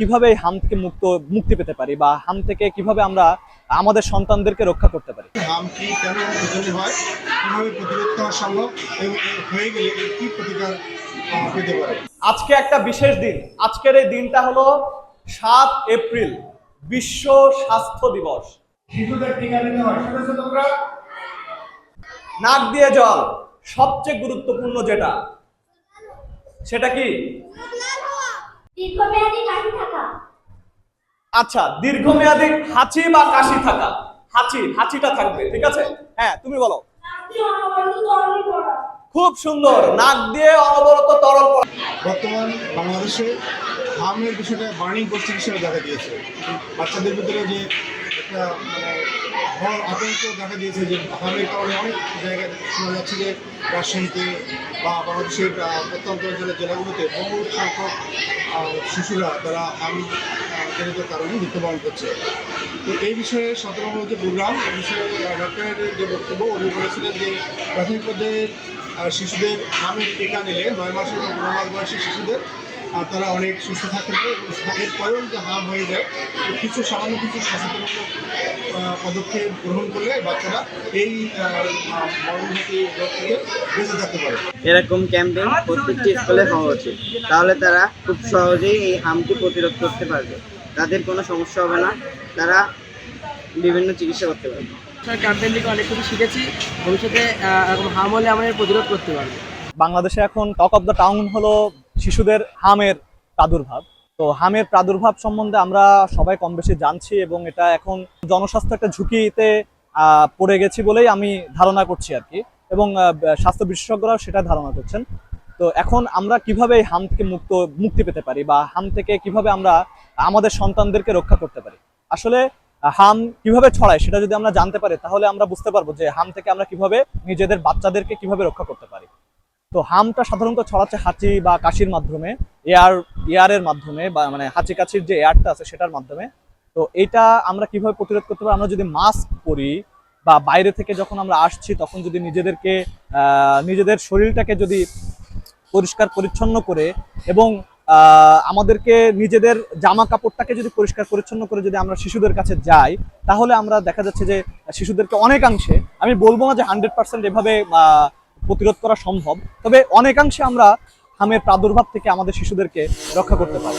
কিভাবে এই হাম থেকে মুক্তি পেতে পারি বা হাম থেকে কিভাবে আমরা আমাদের সন্তানদেরকে রক্ষা করতে পারি। হাম কি কেন প্রয়োজনীয় হয়, কিভাবে প্রতিরোধ করা সম্ভব এবং হয়ে গেলে কি প্রতিকার পেতে পারে। আজকে একটা বিশেষ দিন। আজকের এই দিনটা হলো ৭ এপ্রিল, বিশ্ব স্বাস্থ্য দিবস। শিশুদের টিকা দিতে হয়, শুনেছো তোমরা? নাক দিয়ে জল, সবচেয়ে গুরুত্বপূর্ণ যেটা সেটা কি? দীর্ঘমেয়াদী কাশি থাকা। আচ্ছা, দীর্ঘমেয়াদী হাঁচি বা কাশি থাকা। হাঁচিটা থাকবে, ঠিক আছে। হ্যাঁ, তুমি বলো। খুব সুন্দর, নাক দিয়ে অনবরত তরল পড়া। বর্তমান বাংলাদেশে হামের বিষয়টা বার্নিং কোশ্চেন হিসেবে দেখা দিয়েছে। বাচ্চাদের ভিতরে যে একটা বড় আতঙ্ক দেখা দিয়েছে যে হামের কারণে অনেক জায়গায় শোনা যাচ্ছে যে রাজশাহীতে বা বাংলাদেশের প্রত্যন্ত অঞ্চলের জেলাগুলোতে বহু সংখ্যক শিশুরা তারা হাম জনিত কারণে মৃত্যুবরণ করছে। তো এই বিষয়ে সতর্কমূলক যে প্রোগ্রাম, এই বিষয়ে ডক্টরের যে বক্তব্য, উনি বলেছিলেন যে প্রাথমিক পর্যায়ে শিশুদের হামের টিকা নিলে 9 মাস এবং 15 মাস বয়সী শিশুদের তারা অনেক সুস্থ থাকতে পারে এবং এরপরেও যে হাম হয়ে যায় সামান্য কিছু সচেতনমূলক পদক্ষেপ গ্রহণ করলে বাচ্চারা এই মরণঘাতী রোগ থেকে বেঁচে থাকতে পারে। এরকম ক্যাম্পেইন প্রত্যেকটি স্কুলে হওয়া উচিত, তাহলে তারা খুব সহজেই এই হামটি প্রতিরোধ করতে পারবে, তাদের কোনো সমস্যা হবে না, তারা বিভিন্ন চিকিৎসা করতে পারবে। ক্যাম্পেইন থেকে অনেক কিছু শিখেছি, ভবিষ্যতে এরকম হাম হলে আমাদের প্রতিরোধ করতে পারবে। বাংলাদেশে এখন টক অফ দ্য টাউন হলো শিশুদের হামের প্রাদুর্ভাব। তো হামের প্রাদুর্ভাব সম্বন্ধে আমরা সবাই কম বেশি জানছি এবং এটা এখন জনস্বাস্থ্য একটা ঝুঁকিতে পড়ে গেছি বলেই আমি ধারণা করছি আর কি, এবং স্বাস্থ্য বিশেষজ্ঞরাও সেটা ধারণা করছেন। তো এখন আমরা কিভাবে এই হাম থেকে মুক্তি পেতে পারি বা হাম থেকে কিভাবে আমরা আমাদের সন্তানদেরকে রক্ষা করতে পারি। আসলে হাম কিভাবে ছড়ায় সেটা যদি আমরা জানতে পারি তাহলে আমরা বুঝতে পারবো যে হাম থেকে আমরা কিভাবে নিজেদের বাচ্চাদেরকে কিভাবে রক্ষা করতে পারি। তো হামটা সাধারণত ছড়াচ্ছে হাঁচি বা কাশির মাধ্যমে, এয়ারের মাধ্যমে, বা মানে হাঁচি কাশির যে এয়ারটা আছে সেটার মাধ্যমে। তো এটা আমরা কিভাবে প্রতিরোধ করতে পারি? আমরা যদি মাস্ক পরি বা বাইরে থেকে যখন আমরা আসছি তখন যদি নিজেদের শরীরটাকে যদি পরিষ্কার পরিচ্ছন্ন করে এবং আমাদেরকে নিজেদের জামা কাপড়টাকে যদি পরিষ্কার পরিচ্ছন্ন করে যদি আমরা শিশুদের কাছে যাই, তাহলে আমরা দেখা যাচ্ছে যে শিশুদেরকে অনেকাংশে, আমি বলবো না যে 100% এভাবে প্রতিরোধ করা সম্ভব, তবে অনেকাংশে আমরা হামের প্রাদুর্ভাব থেকে আমাদের শিশুদেরকে রক্ষা করতে পারি।